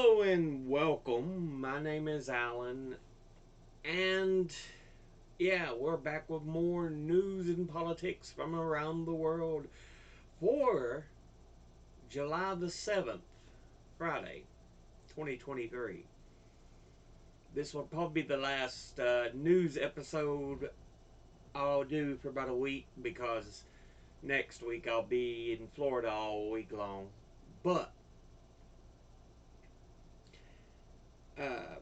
Hello and welcome. My name is Alan, and we're back with more news and politics from around the world for July the 7th, Friday, 2023. This will probably be the last news episode I'll do for about a week because next week I'll be in Florida all week long. But, um,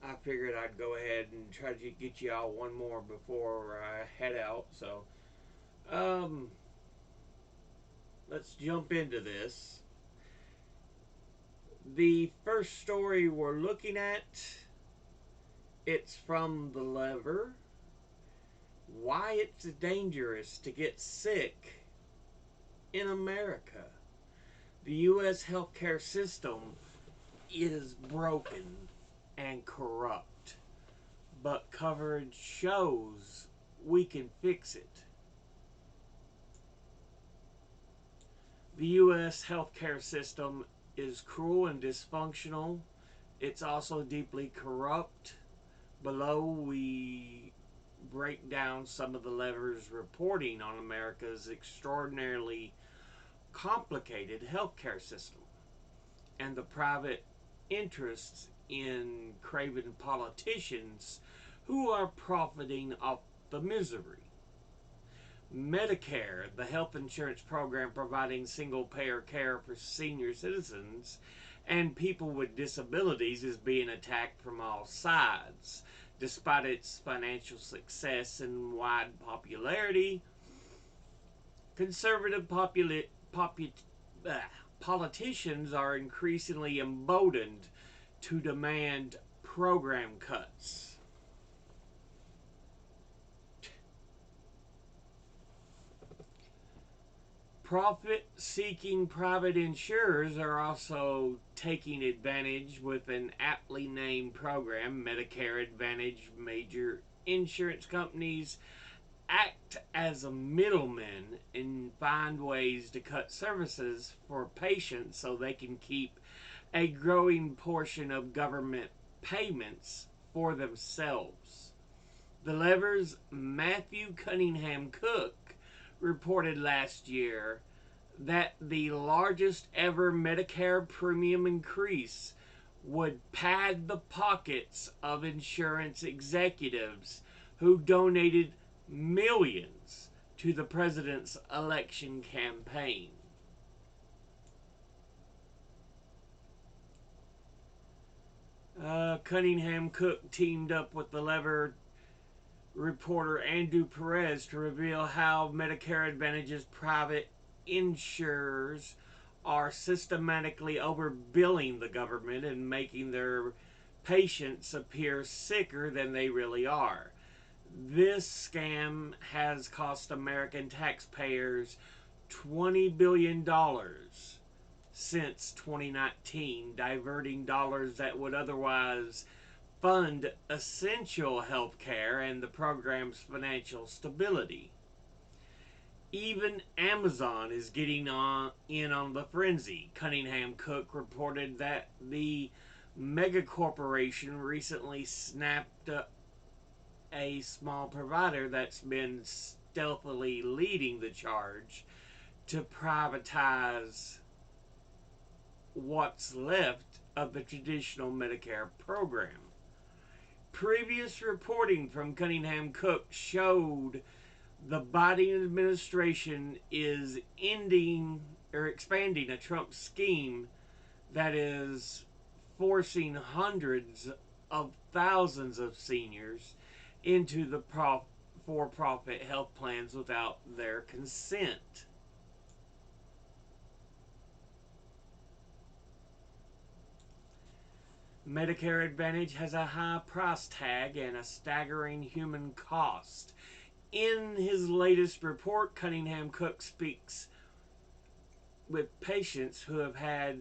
I figured I'd go ahead and try to get you all one more before I head out. So, um, let's jump into this. The first story we're looking at, it's from The Lever. Why it's dangerous to get sick in America. The U.S. healthcare system is broken and corrupt, but coverage shows we can fix it. The U.S. healthcare system is cruel and dysfunctional. It's also deeply corrupt. Below, we break down some of the Lever's reporting on America's extraordinarily complicated healthcare system and the private interests in craven politicians who are profiting off the misery. Medicare, the health insurance program providing single payer care for senior citizens and people with disabilities, is being attacked from all sides. Despite its financial success and wide popularity, conservative politicians are increasingly emboldened to demand program cuts. Profit-seeking private insurers are also taking advantage with an aptly named program, Medicare Advantage. Major insurance companies act as a middleman and find ways to cut services for patients so they can keep a growing portion of government payments for themselves. The Lever's Matthew Cunningham Cook reported last year that the largest ever Medicare premium increase would pad the pockets of insurance executives who donated millions to the president's election campaign. Cunningham Cook teamed up with the Lever reporter Andrew Perez to reveal how Medicare Advantage's private insurers are systematically overbilling the government and making their patients appear sicker than they really are. This scam has cost American taxpayers $20 billion since 2019, diverting dollars that would otherwise fund essential health care and the program's financial stability. Even Amazon is getting in on the frenzy. Cunningham Cook reported that the megacorporation recently snapped up a small provider that's been stealthily leading the charge to privatize what's left of the traditional Medicare program. Previous reporting from Cunningham Cook showed the Biden administration is ending or expanding a Trump scheme that is forcing hundreds of thousands of seniors into the for-profit health plans without their consent. Medicare Advantage has a high price tag and a staggering human cost. In his latest report, Cunningham Cook speaks with patients who have had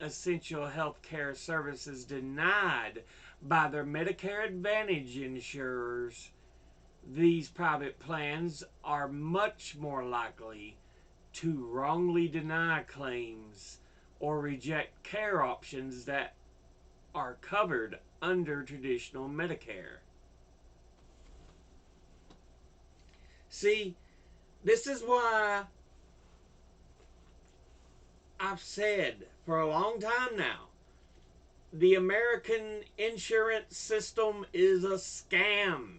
essential health care services denied by their Medicare Advantage insurers. These private plans are much more likely to wrongly deny claims or reject care options that are covered under traditional Medicare. See, this is why I've said for a long time now the American insurance system is a scam.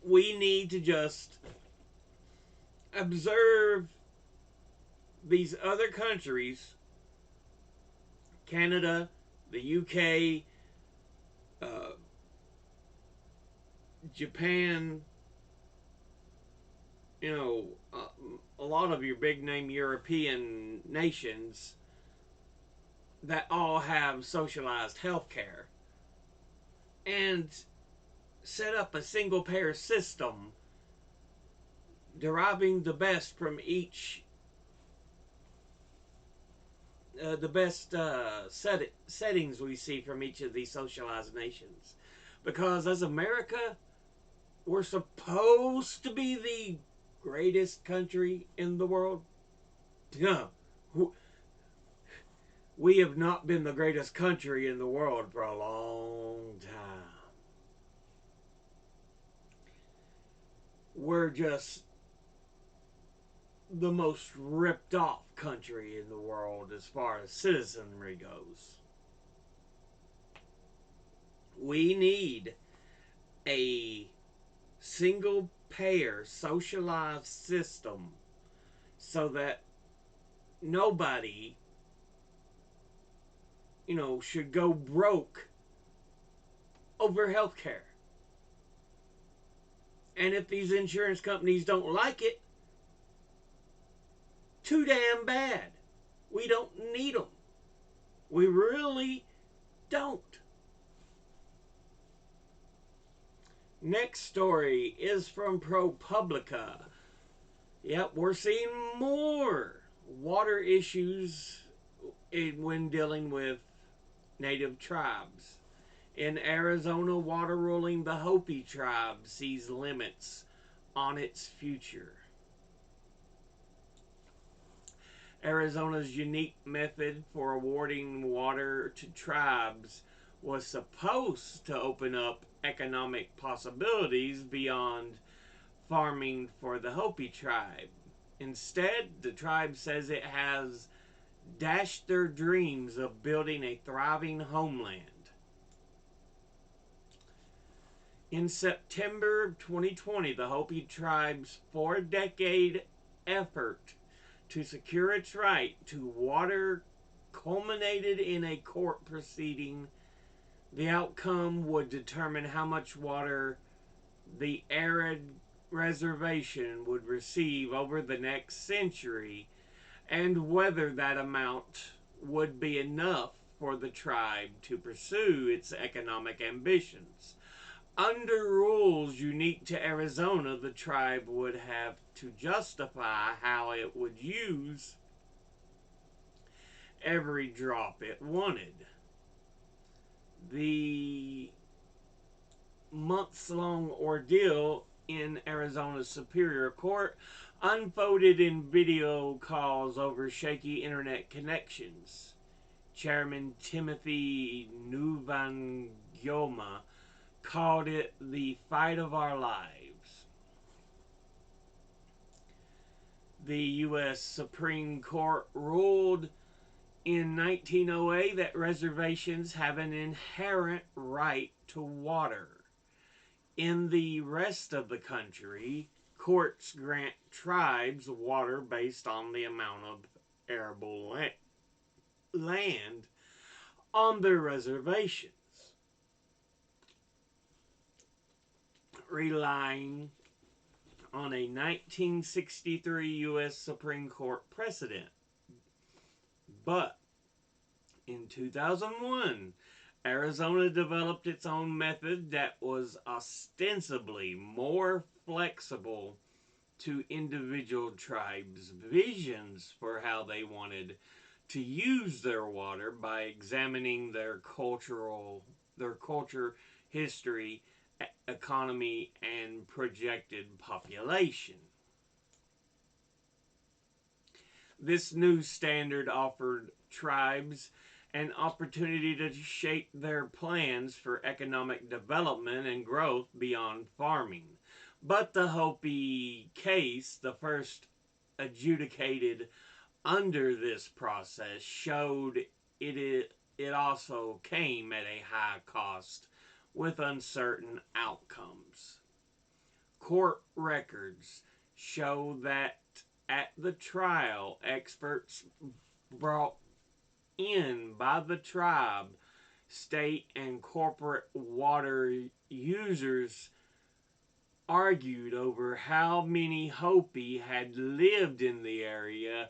We need to just observe these other countries, Canada, the UK, uh, Japan, a lot of your big name European nations that all have socialized health care, and set up a single payer system deriving the best from each, the best settings we see from each of these socialized nations. Because as America, we're supposed to be the greatest country in the world. Yeah, we have not been the greatest country in the world for a long time. We're just the most ripped off country in the world as far as citizenry goes. We need a single payer socialized system so that nobody, should go broke over health care. And if these insurance companies don't like it, too damn bad. We don't need them. We really don't. Next story is from ProPublica. Yep, we're seeing more water issues when dealing with native tribes. In Arizona, water ruling, the Hopi tribe sees limits on its future. Arizona's unique method for awarding water to tribes was supposed to open up economic possibilities beyond farming for the Hopi tribe. Instead, the tribe says it has dashed their dreams of building a thriving homeland. In September 2020, the Hopi tribe's 4-decade effort to secure its right to water culminated in a court proceeding. The outcome would determine how much water the arid reservation would receive over the next century and whether that amount would be enough for the tribe to pursue its economic ambitions. Under rules unique to Arizona, the tribe would have to justify how it would use every drop it wanted. The months-long ordeal in Arizona's Superior Court unfolded in video calls over shaky internet connections. Chairman Timothy Nuvangioma called it the fight of our lives. The U.S. Supreme Court ruled in 1908 that reservations have an inherent right to water. In the rest of the country, courts grant tribes water based on the amount of arable land on their reservations, relying on a 1963 U.S. Supreme Court precedent. But in 2001, Arizona developed its own method that was ostensibly more flexible to individual tribes' visions for how they wanted to use their water by examining their culture, history, economy, and projected population. This new standard offered tribes an opportunity to shape their plans for economic development and growth beyond farming. But the Hopi case, the first adjudicated under this process, showed it also came at a high cost with uncertain outcomes. Court records show that at the trial, experts brought in by the tribe, state, and corporate water users argued over how many Hopi had lived in the area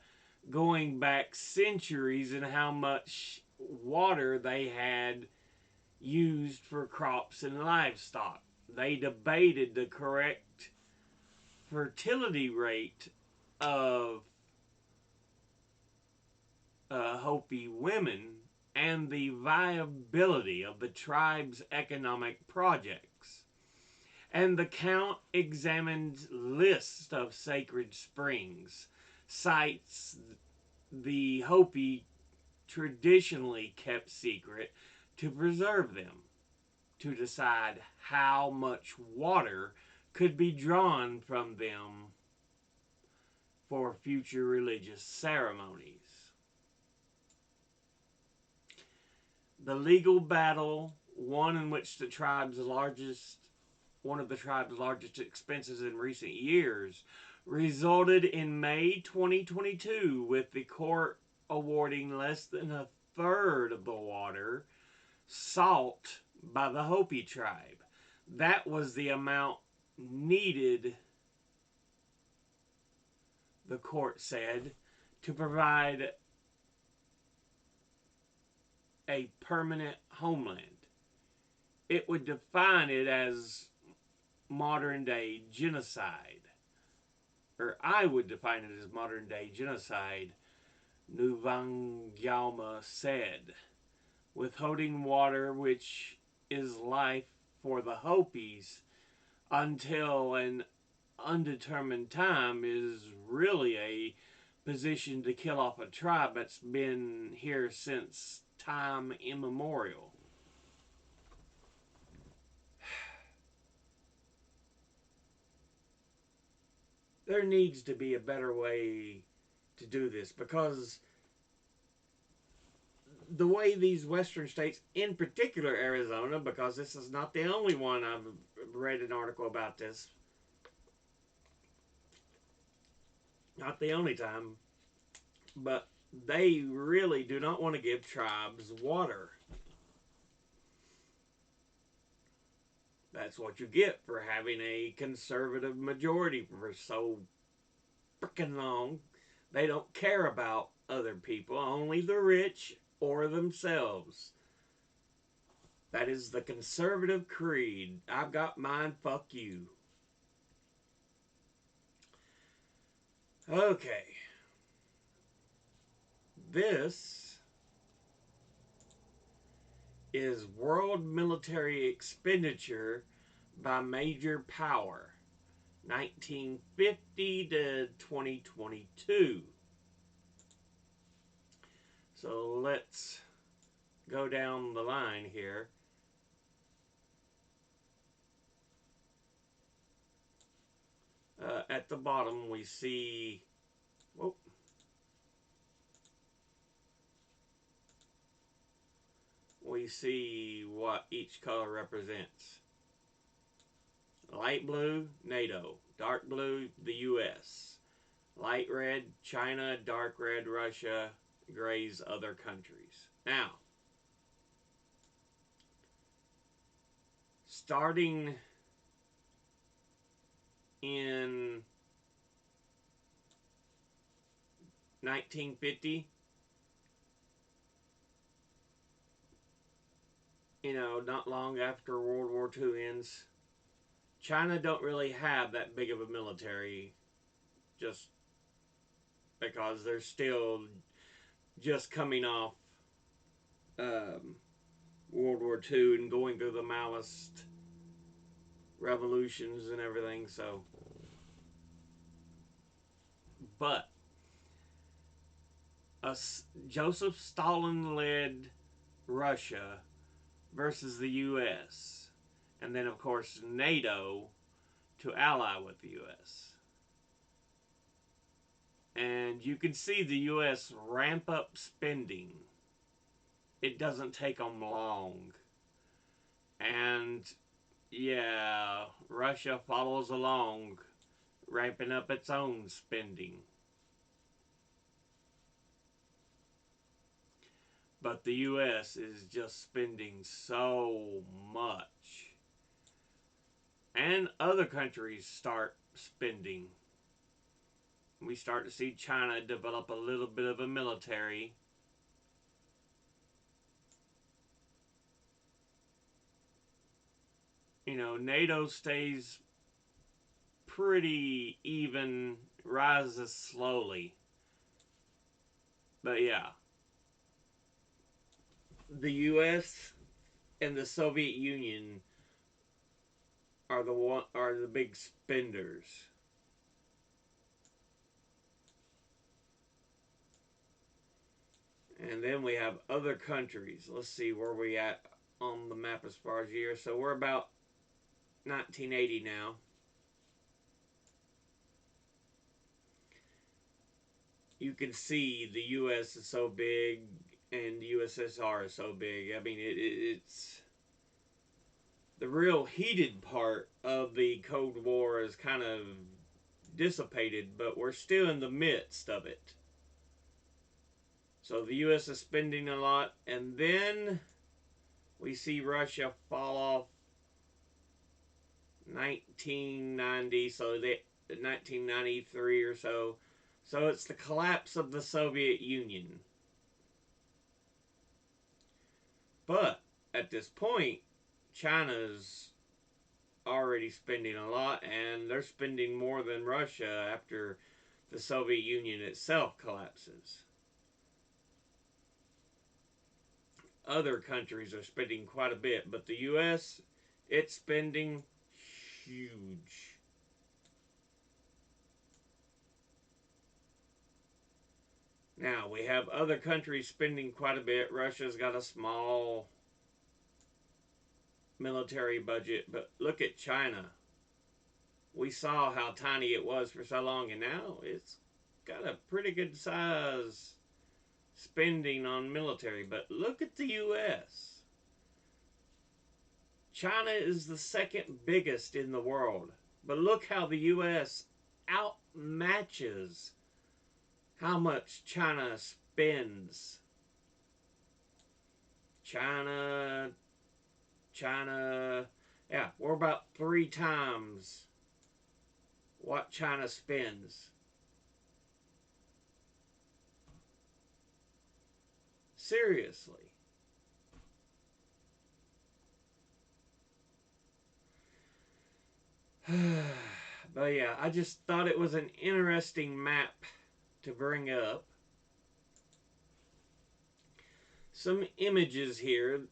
going back centuries and how much water they had used for crops and livestock. They debated the correct fertility rate of Hopi women and the viability of the tribe's economic projects. And the count examined lists of sacred springs, sites the Hopi traditionally kept secret to preserve them, to decide how much water could be drawn from them for future religious ceremonies. The legal battle, one in which one of the tribe's largest expenses in recent years, resulted in May 2022 with the court awarding less than a third of the water sought by the Hopi tribe. That was the amount needed, the court said, to provide a permanent homeland. It would define it as modern day genocide. Or I would define it as modern day genocide, Nuvangyalma said. Withholding water, which is life for the Hopis until an undetermined time, is really a position to kill off a tribe that's been here since time immemorial. There needs to be a better way to do this, because the way these western states, in particular Arizona, because this is not the only one I've read an article about this, not the only time, but they really do not want to give tribes water. That's what you get for having a conservative majority for so freaking long. They don't care about other people, only the rich or themselves. That is the conservative creed. I've got mine, fuck you. Okay. This is world military expenditure by major power, 1950 to 2022. So let's go down the line here. At the bottom we see, whoop, we see what each color represents. Light blue, NATO. Dark blue, the US. Light red, China. Dark red, Russia. Grays, other countries. Now, starting in 1950, not long after World War II ends, China don't really have that big of a military, just because they're still just coming off World War II and going through the Maoist revolutions and everything. So, but Joseph Stalin led Russia versus the U.S. And then, of course, NATO to ally with the U.S. And you can see the U.S. ramp up spending. It doesn't take them long. And yeah, Russia follows along, ramping up its own spending. But the U.S. is just spending so much. And other countries start spending. We start to see China develop a little bit of a military. You know, NATO stays pretty even, rises slowly. But yeah, the U.S. and the Soviet Union are the big spenders. And then we have other countries. Let's see where we at on the map as far as years. So we're about 1980 now. You can see the U.S. is so big and the USSR is so big. I mean, it's the real heated part of the Cold War is kind of dissipated, but we're still in the midst of it. So the U.S. is spending a lot, and then we see Russia fall off 1990, so 1993 or so. So it's the collapse of the Soviet Union. But at this point, China's already spending a lot, and they're spending more than Russia after the Soviet Union itself collapses. Other countries are spending quite a bit, but the U.S., it's spending huge. Now, we have other countries spending quite a bit. Russia's got a small military budget, but look at China. We saw how tiny it was for so long, and now it's got a pretty good size spending on military. But look at the U.S. China is the second biggest in the world, but look how the U.S. outmatches how much China spends. China, yeah, we're about 3 times what China spends. Seriously. But yeah, I just thought it was an interesting map to bring up. Some images here.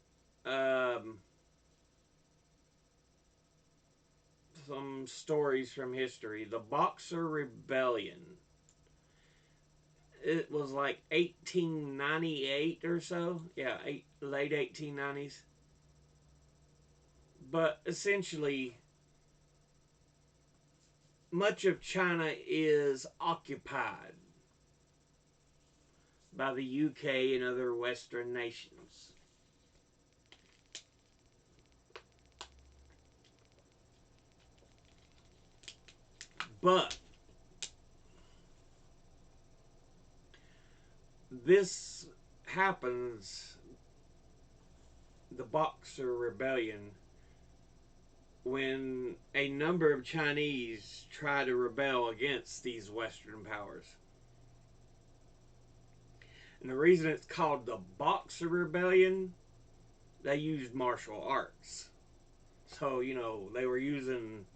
Some stories from history. The Boxer Rebellion. It was like 1898 or so. Yeah, late 1890s. But essentially, much of China is occupied by the UK and other Western nations. But this happens, the Boxer Rebellion, when a number of Chinese try to rebel against these Western powers. And the reason it's called the Boxer Rebellion, they used martial arts. So, you know, they were using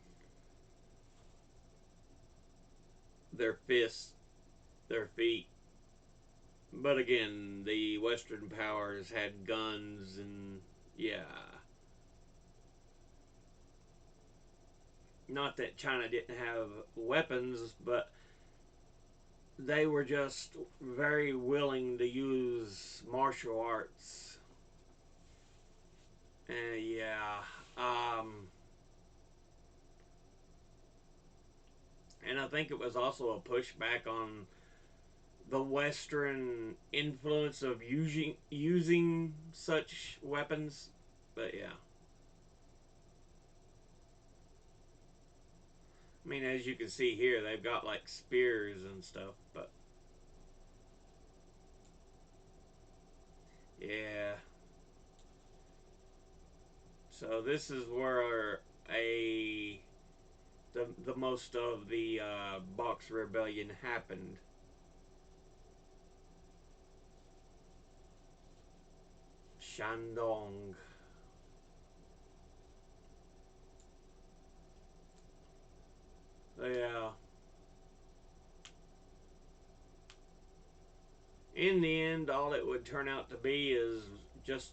their fists, their feet. But again, the Western powers had guns and, yeah. Not that China didn't have weapons, but they were just very willing to use martial arts. Yeah. Um, and I think it was also a pushback on the Western influence of using such weapons. But yeah, I mean, as you can see here, they've got like spears and stuff. But yeah, so this is where the most of the Boxer Rebellion happened. Shandong. Yeah. In the end, all it would turn out to be is just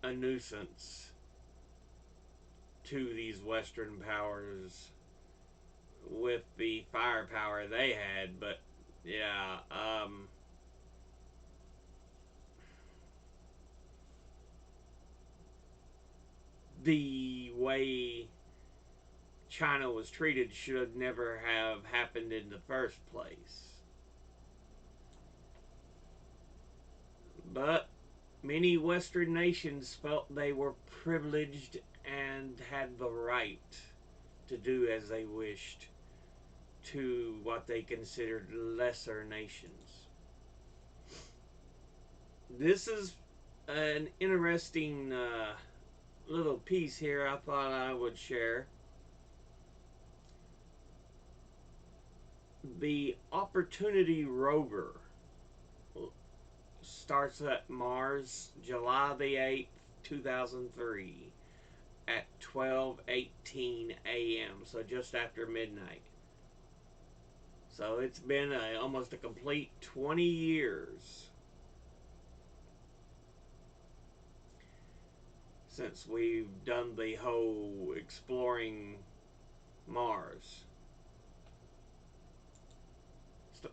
a nuisance to these Western powers with the firepower they had. But yeah, the way China was treated should never have happened in the first place. But many Western nations felt they were privileged and had the right to do as they wished to what they considered lesser nations. This is an interesting little piece here I thought I would share. The Opportunity rover starts at Mars July the 8th, 2003 at 12:18 a.m. So just after midnight. So it's been almost a complete 20 years since we've done the whole exploring Mars.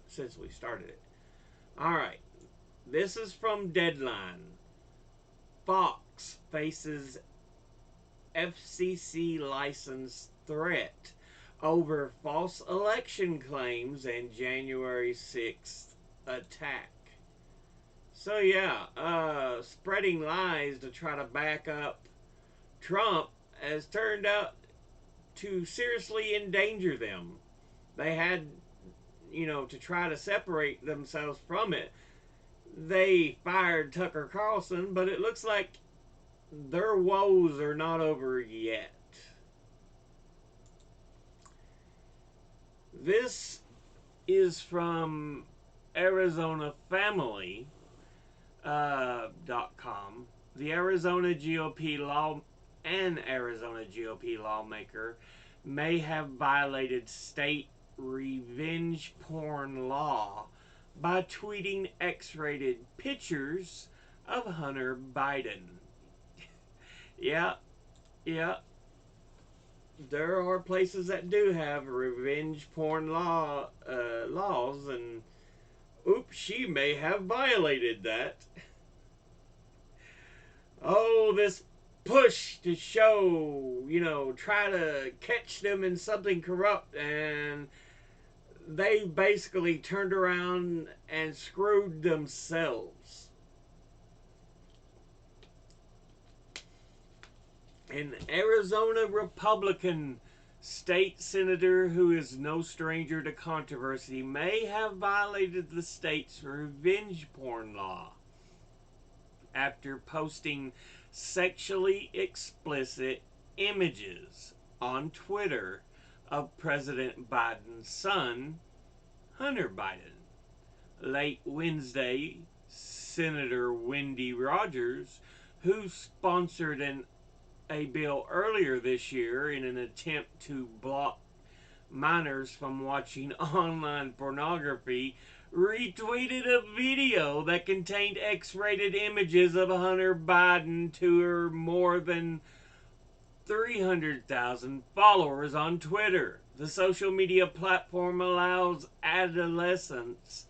Since we started it. Alright, this is from Deadline. Fox faces FCC license threat over false election claims and January 6th attack. So yeah, spreading lies to try to back up Trump has turned out to seriously endanger them. They had, to try to separate themselves from it. They fired Tucker Carlson, but it looks like their woes are not over yet. This is from ArizonaFamily.com. The Arizona GOP law an Arizona GOP lawmaker may have violated state revenge porn law by tweeting X-rated pictures of Hunter Biden. Yeah, yeah. There are places that do have revenge porn laws, and oops, she may have violated that. Oh, this push to show, try to catch them in something corrupt, and they basically turned around and screwed themselves. An Arizona Republican state senator who is no stranger to controversy may have violated the state's revenge porn law after posting sexually explicit images on Twitter of President Biden's son, Hunter Biden. Late Wednesday, Senator Wendy Rogers, who sponsored a bill earlier this year in an attempt to block minors from watching online pornography, retweeted a video that contained X-rated images of Hunter Biden to her more than 300,000 followers on Twitter. The social media platform allows adolescents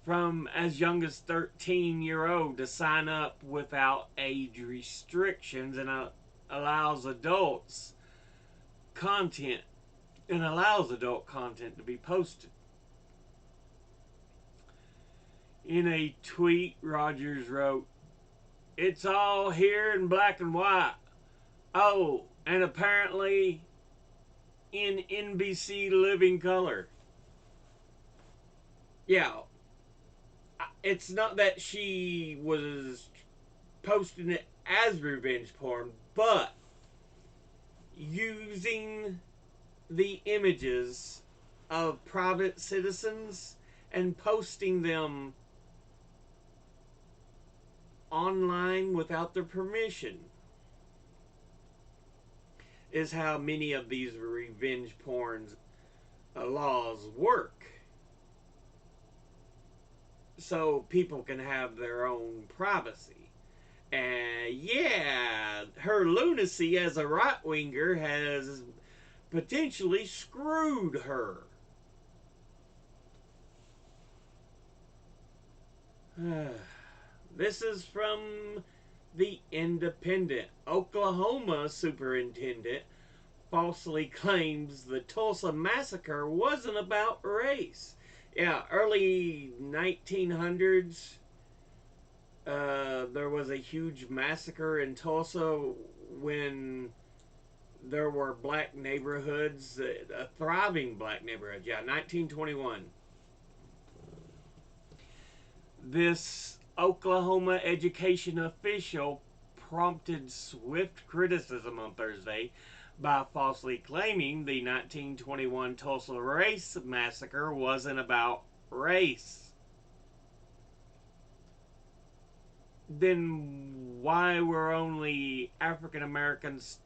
from as young as 13-year-old to sign up without age restrictions, and allows adults content allows adult content to be posted. In a tweet, Rogers wrote, "It's all here in black and white. Oh, and apparently in NBC living color." Yeah, it's not that she was posting it as revenge porn, but using the images of private citizens and posting them online without their permission is how many of these revenge porn laws work. So people can have their own privacy. And yeah, her lunacy as a right winger has potentially screwed her. This is from The Independent. Oklahoma superintendent falsely claims the Tulsa massacre wasn't about race. Yeah, early 1900s, there was a huge massacre in Tulsa when there were black neighborhoods, a thriving black neighborhood. Yeah, 1921. This Oklahoma education official prompted swift criticism on Thursday by falsely claiming the 1921 Tulsa race massacre wasn't about race. Then why were only African Americans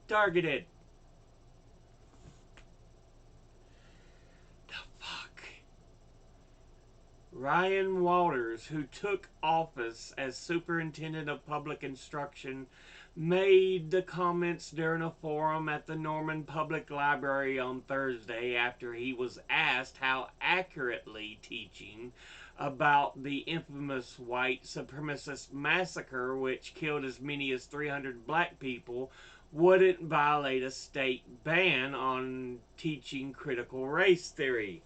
targeted? The fuck? Ryan Walters, who took office as superintendent of public instruction, made the comments during a forum at the Norman Public Library on Thursday after he was asked how accurately teaching about the infamous white supremacist massacre, which killed as many as 300 black people, wouldn't violate a state ban on teaching critical race theory.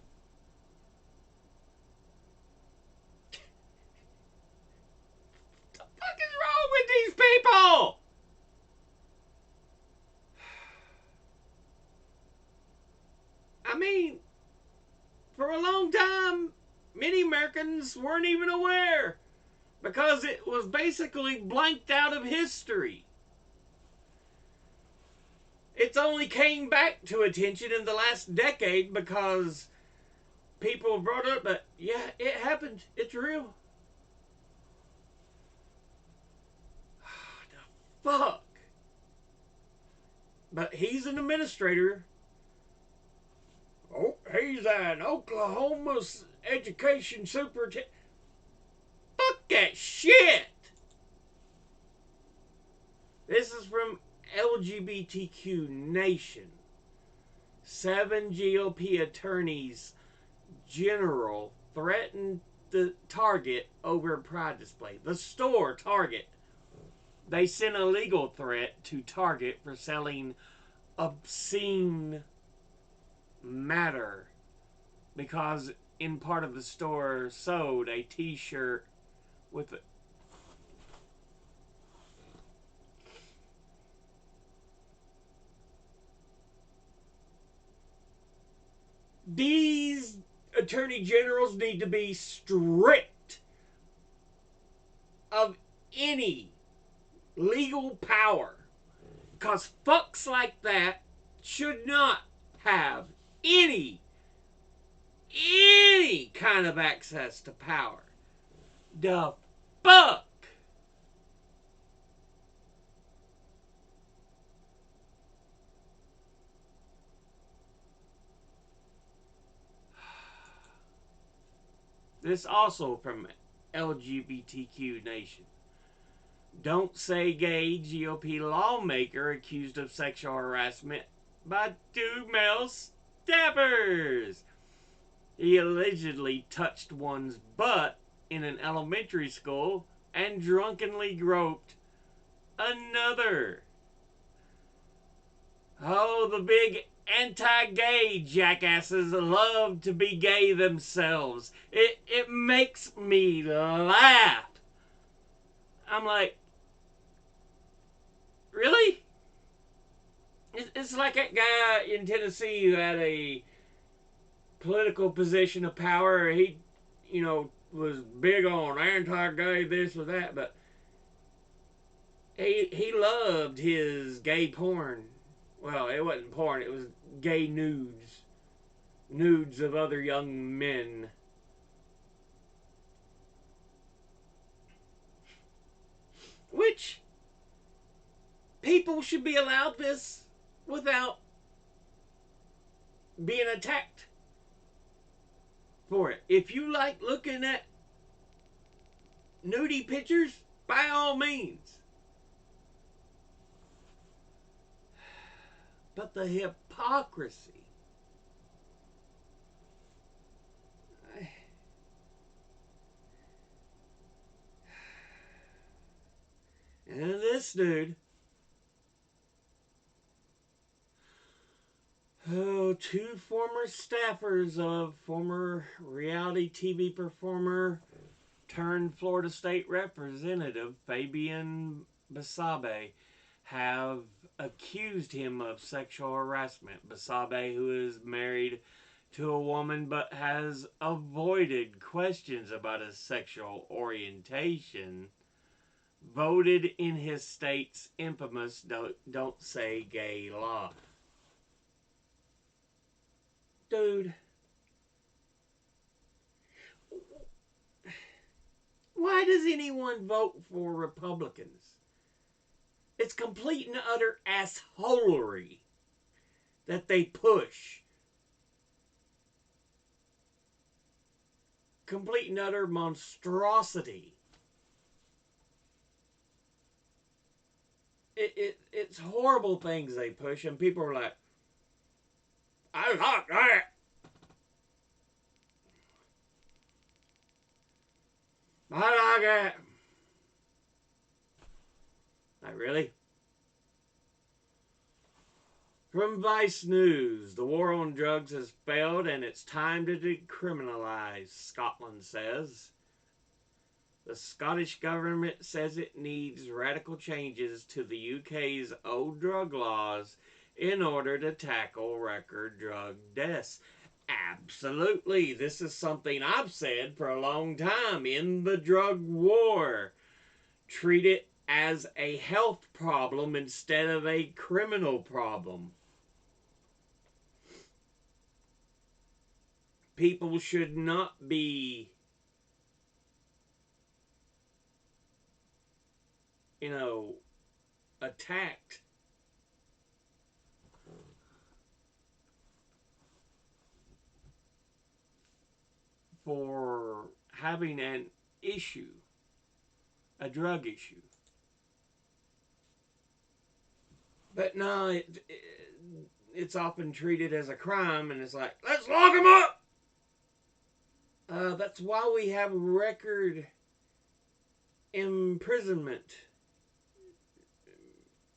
What the fuck is wrong with these people? I mean, for a long time, many Americans weren't even aware because it was basically blanked out of history. It's only came back to attention in the last decade because people brought it up, but yeah, it happened. It's real. The fuck? But he's an administrator. Oh, he's an Oklahoma education superintendent. Fuck that shit. This is from LGBTQ Nation. 7 GOP attorneys general threatened the Target over Pride display. The store, Target. They sent a legal threat to Target for selling obscene matter because in part of the store sold a t-shirt with a these attorney generals need to be stripped of any legal power because fucks like that should not have any kind of access to power. The fuck? This also from LGBTQ Nation. Don't say gay GOP lawmaker accused of sexual harassment by 2 male staffers. He allegedly touched one's butt in an elementary school and drunkenly groped another. Oh, the big anti-gay jackasses love to be gay themselves. It makes me laugh. I'm like, really? It's like that guy in Tennessee who had a political position of power. He, was big on anti-gay this or that, but he loved his gay porn. Well, it wasn't porn, it was gay nudes. Nudes of other young men. Which people should be allowed this without being attacked for it. If you like looking at nudie pictures, by all means. But the hypocrisy. And this dude, two former staffers of former reality TV performer turned Florida State Representative Fabian Basabe have accused him of sexual harassment. Basabe, who is married to a woman but has avoided questions about his sexual orientation, voted in his state's infamous Don't Say Gay law. Dude, why does anyone vote for Republicans? It's complete and utter assholery that they push. Complete and utter monstrosity. It's horrible things they push, and people are like, I like that. I like that. Like, really? From Vice News, the war on drugs has failed and it's time to decriminalise, Scotland says. The Scottish government says it needs radical changes to the UK's old drug laws in order to tackle record drug deaths. Absolutely. This is something I've said for a long time. In the drug war, treat it as a health problem instead of a criminal problem. People should not be, attacked for having an issue, a drug issue. But no, it's often treated as a crime, and it's like, let's lock him up! That's why we have record imprisonment,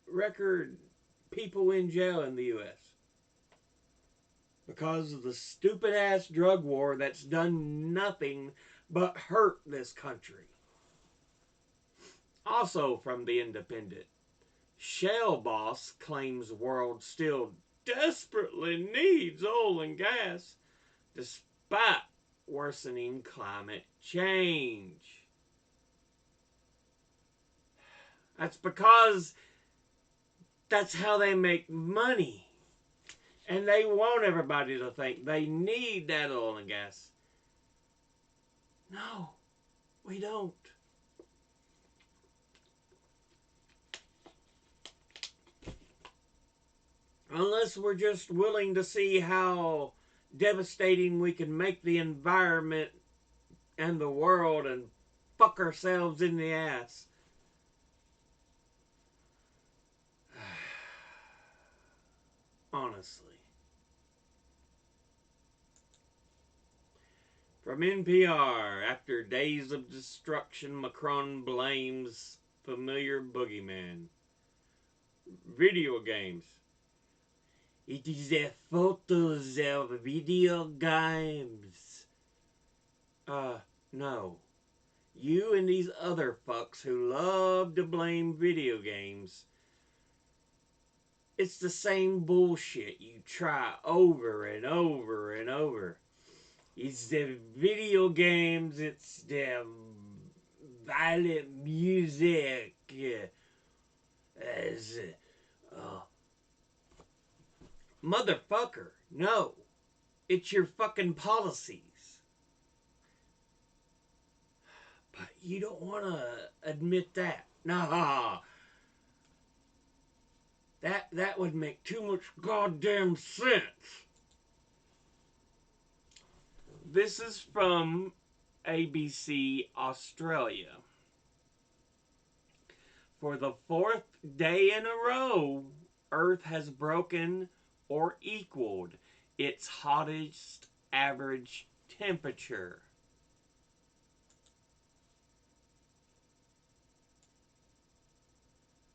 record people in jail in the U.S. because of the stupid ass drug war that's done nothing but hurt this country. Also from The Independent, Shell boss claims world still desperately needs oil and gas despite worsening climate change. That's because that's how they make money. And they want everybody to think they need that oil and gas. No, we don't. Unless we're just willing to see how devastating we can make the environment and the world and fuck ourselves in the ass. Honestly. From NPR, after days of destruction, Macron blames familiar boogeyman. Video games. It is the photos of video games. No. You and these other fucks who love to blame video games. It's the same bullshit you try over and over and over. It's the video games, it's the violent music. As, motherfucker, no. It's your fucking policies. But you don't want to admit that. Nah. That would make too much goddamn sense. This is from ABC Australia. For the fourth day in a row, Earth has broken or equaled its hottest average temperature.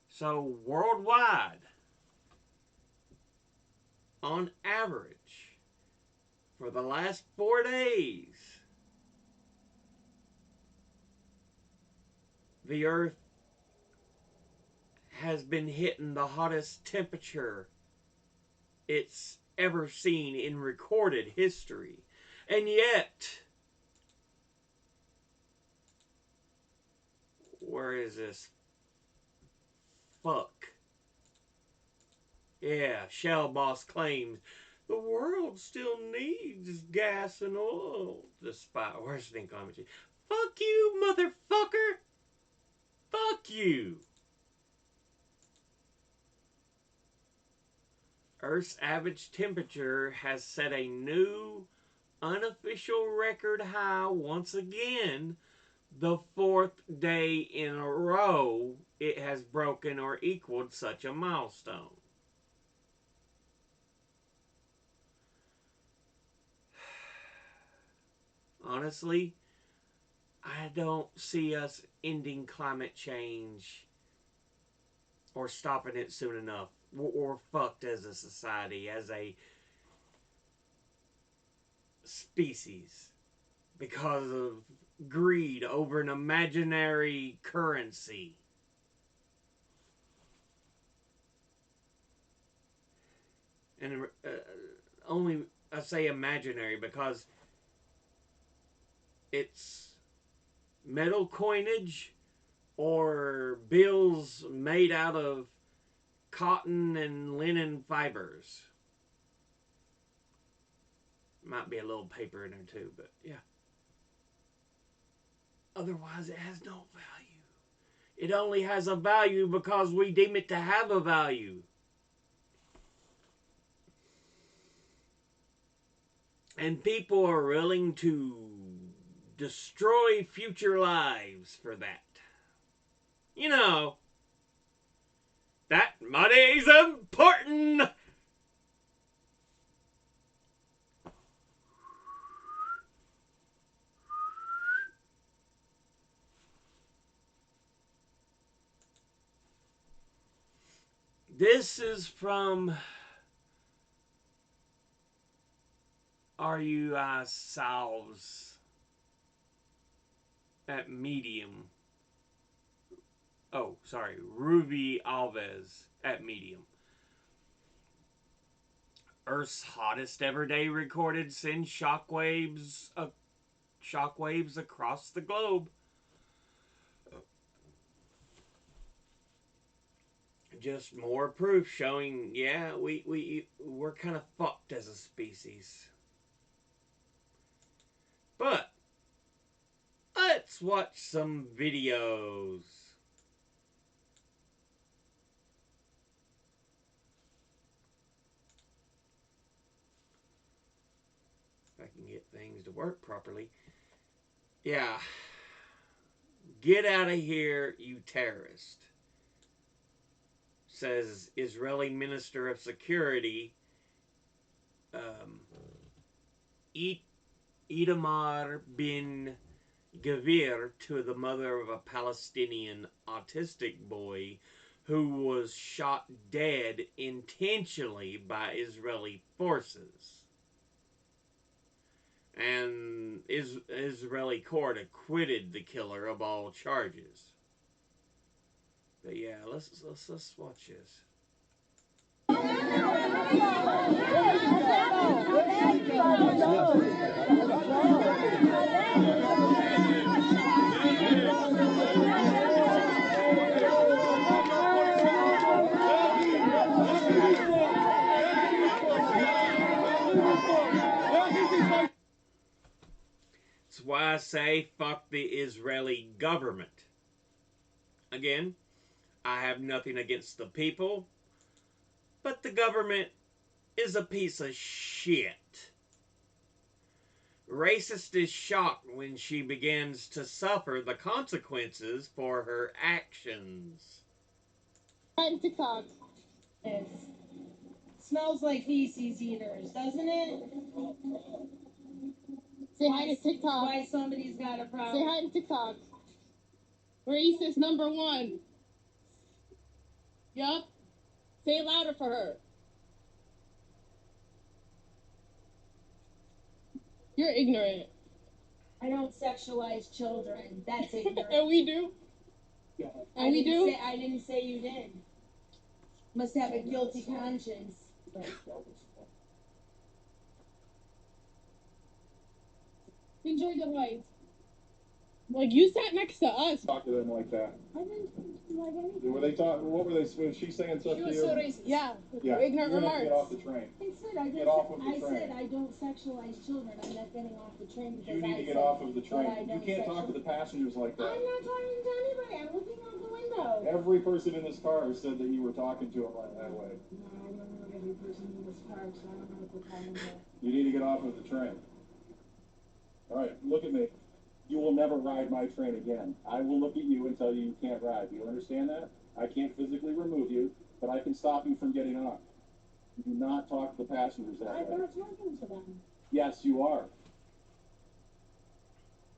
So worldwide, on average, for the last 4 days, the Earth has been hitting the hottest temperature it's ever seen in recorded history. And yet, where is this? Fuck. Yeah, Shell Boss claims the world still needs gas and oil despite worsening climate change. Fuck you, motherfucker! Fuck you! Earth's average temperature has set a new unofficial record high once again, the fourth day in a row it has broken or equaled such a milestone. Honestly, I don't see us ending climate change or stopping it soon enough. We're fucked as a society, as a species, because of greed over an imaginary currency. And only I say imaginary because it's metal coinage or bills made out of cotton and linen fibers. Might be a little paper in there too, but yeah. Otherwise, it has no value. It only has a value because we deem it to have a value. And people are willing to destroy future lives for that. You know, that money's important. This is from RUI Solves at Medium. Oh, sorry, Ruby Alves at Medium. Earth's hottest ever day recorded sends shockwaves across the globe. Just more proof showing, yeah, we're kind of fucked as a species. But let's watch some videos. If I can get things to work properly. Yeah. Get out of here, you terrorist. Says Israeli Minister of Security. Itamar bin Gvir to the mother of a Palestinian autistic boy who was shot dead intentionally by Israeli forces. And Israeli court acquitted the killer of all charges. But yeah, let's watch this. That's why I say fuck the Israeli government. Again, I have nothing against the people, but the government is a piece of shit. Racist is shocked when she begins to suffer the consequences for her actions. On TikTok. It smells like feces eaters, doesn't it? Say hi to TikTok. Why somebody's got a problem. Say hi to TikTok. Racist number one. Yup. Say it louder for her. You're ignorant. I don't sexualize children. That's ignorant. And we do. Yeah. And we do. I didn't say you did. Must have a guilty conscience. Enjoy the light. Like, you sat next to us. Talk to them like that. I didn't like anything. Were they talking? What were they? Was she saying stuff She to was you? so racist. Yeah. Ignorant You're remarks. Get off the train. I said I get off of the train. said I don't sexualize children. I'm not getting off the train because you need to get off of the train. You can't talk to the passengers like that. I'm not talking to anybody. I'm looking out the window. Every person in this car said that you were talking to them like that way. No, I don't know every person in this car, so I don't know what they're talking about. You need to get off of the train. All right, look at me. You will never ride my train again. I will look at you and tell you you can't ride. Do you understand that? I can't physically remove you, but I can stop you from getting on. You do not talk to the passengers that way. I'm not talking to them. Yes, you are.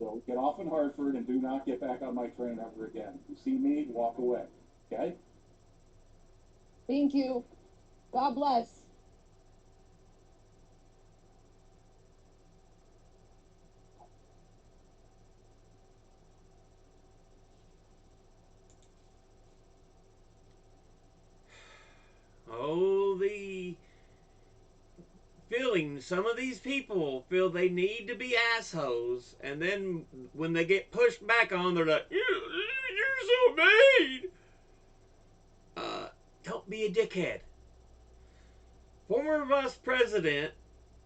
So get off in Hartford and do not get back on my train ever again. You see me, walk away. Okay? Thank you. God bless. Oh, the feeling. Some of these people feel they need to be assholes, and then when they get pushed back on, they're like, you're so mean. Don't be a dickhead. Former Vice President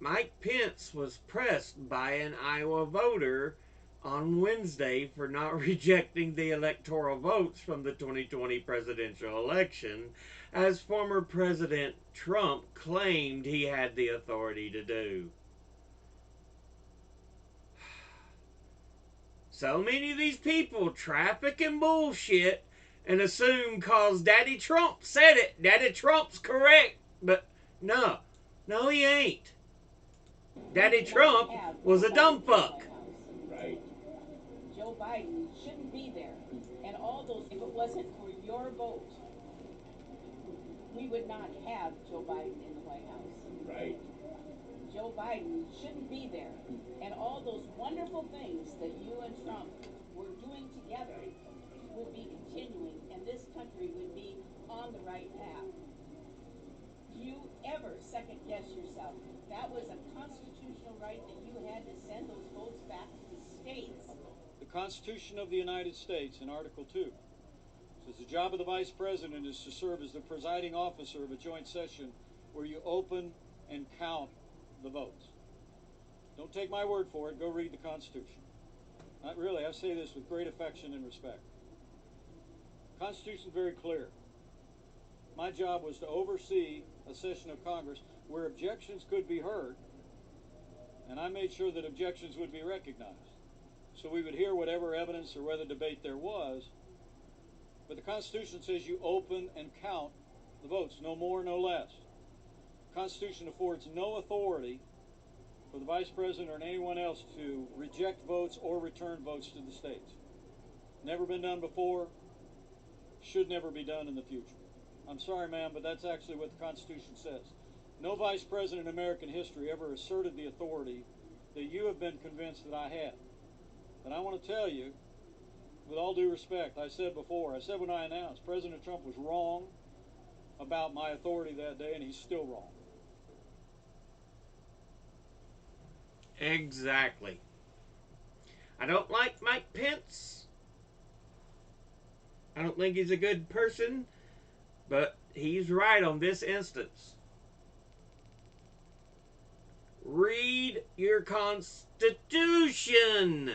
Mike Pence was pressed by an Iowa voter on Wednesday for not rejecting the electoral votes from the 2020 presidential election, as former President Trump claimed he had the authority to do. So many of these people traffic in bullshit and assume cause Daddy Trump said it, Daddy Trump's correct. But no, he ain't. Daddy Trump was a dumb fuck. Right. Joe Biden shouldn't be there. And all those, if it wasn't for your vote, we would not have Joe Biden in the White House. Right. Joe Biden shouldn't be there. And all those wonderful things that you and Trump were doing together would be continuing, and this country would be on the right path. Do you ever second guess yourself? That was a constitutional right that you had to send those votes back to the states. The Constitution of the United States in Article 2 says the job of the Vice President is to serve as the presiding officer of a joint session where you open and count the votes. Don't take my word for it. Go read the Constitution. Not really. I say this with great affection and respect. The Constitution is very clear. My job was to oversee a session of Congress where objections could be heard, and I made sure that objections would be recognized. So we would hear whatever evidence or whether debate there was, but the Constitution says you open and count the votes, no more, no less. The Constitution affords no authority for the Vice President or anyone else to reject votes or return votes to the states. Never been done before, should never be done in the future. I'm sorry, ma'am, but that's actually what the Constitution says. No Vice President in American history ever asserted the authority that you have been convinced that I had. And I want to tell you, with all due respect, I said when I announced, President Trump was wrong about my authority that day, and he's still wrong. Exactly. I don't like Mike Pence. I don't think he's a good person, but he's right on this instance. Read your Constitution.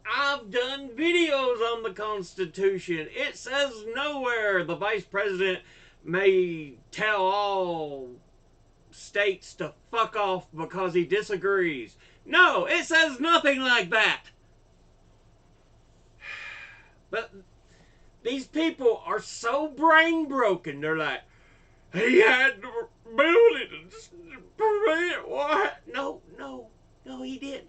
I've done videos on the Constitution. It says nowhere the Vice President may tell all states to fuck off because he disagrees. No, it says nothing like that. But these people are so brain broken. They're like, he had the ability to prevent what? No, he didn't.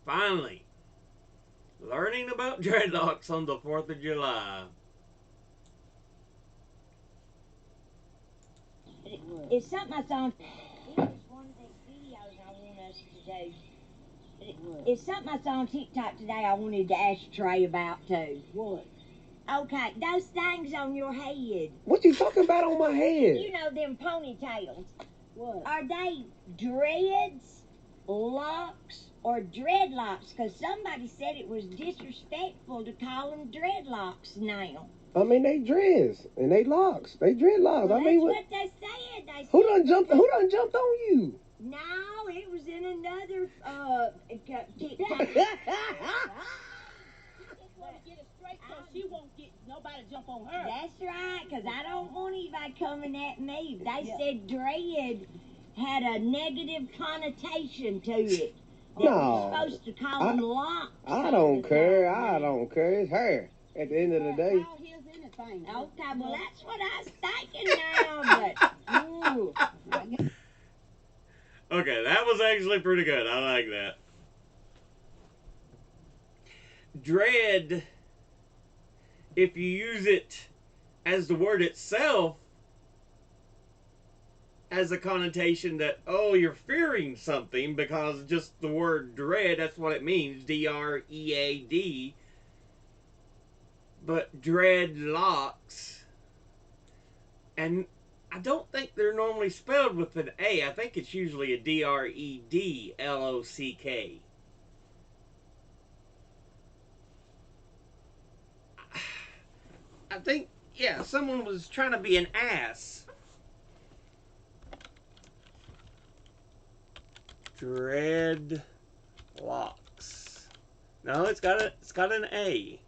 Finally, learning about dreadlocks on the 4th of July. It's something I saw. It was one of these videos I want us to do. It's something I saw on TikTok today I wanted to ask Trey about too. What? Okay, those things on your head. What you talking about on my head? You know them ponytails. What? Are they dreads, locks, or dreadlocks? Because somebody said it was disrespectful to call them dreadlocks now. I mean, they dreads and they locks. They dreadlocks. Well, I mean, that's what they said. They said who done jumped on you? No, it was in another TikTok. Get it straight so she won't get nobody jump on her. That's right, because I don't want anybody coming at me. They said dread had a negative connotation to it. That No. was supposed to call them locks. I don't care. I don't care. It's hair. At the end of the day. How here's anything. Okay, well, that's what I was thinking now, but... Ooh. Okay, that was actually pretty good. I like that. Dread, if you use it as the word itself, has a connotation that, oh, you're fearing something, because just the word dread, that's what it means, D-R-E-A-D. But dreadlocks, and I don't think they're normally spelled with an A. I think it's usually a D-R-E-D-L-O-C-K. I think, yeah, someone was trying to be an ass. Dreadlocks. No, it's got an A.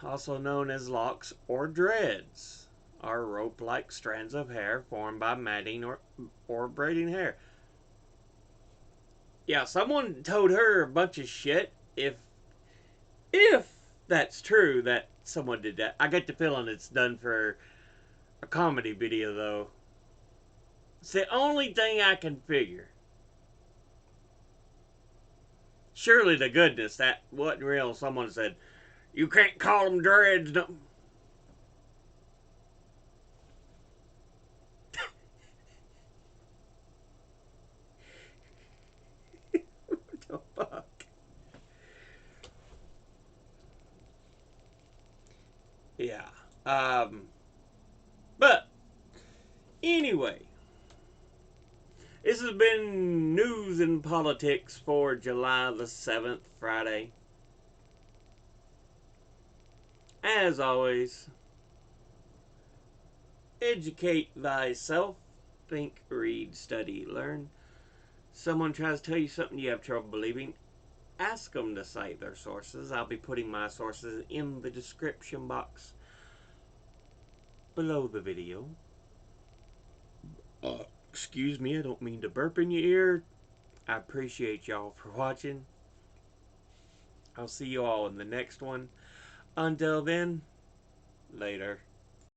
Also known as locks or dreads, are rope-like strands of hair formed by matting or braiding hair. Yeah, someone told her a bunch of shit. If that's true that someone did that, I get the feeling it's done for a comedy video, though. It's the only thing I can figure. Surely to goodness that wasn't real. Someone said, you can't call them dreads. No. What the fuck? Yeah. But anyway, this has been news and politics for July the 7th, Friday. As always, educate thyself, think, read, study, learn. Someone tries to tell you something you have trouble believing, ask them to cite their sources. I'll be putting my sources in the description box below the video. Excuse me, I don't mean to burp in your ear. I appreciate y'all for watching. I'll see you all in the next one. Until then, later.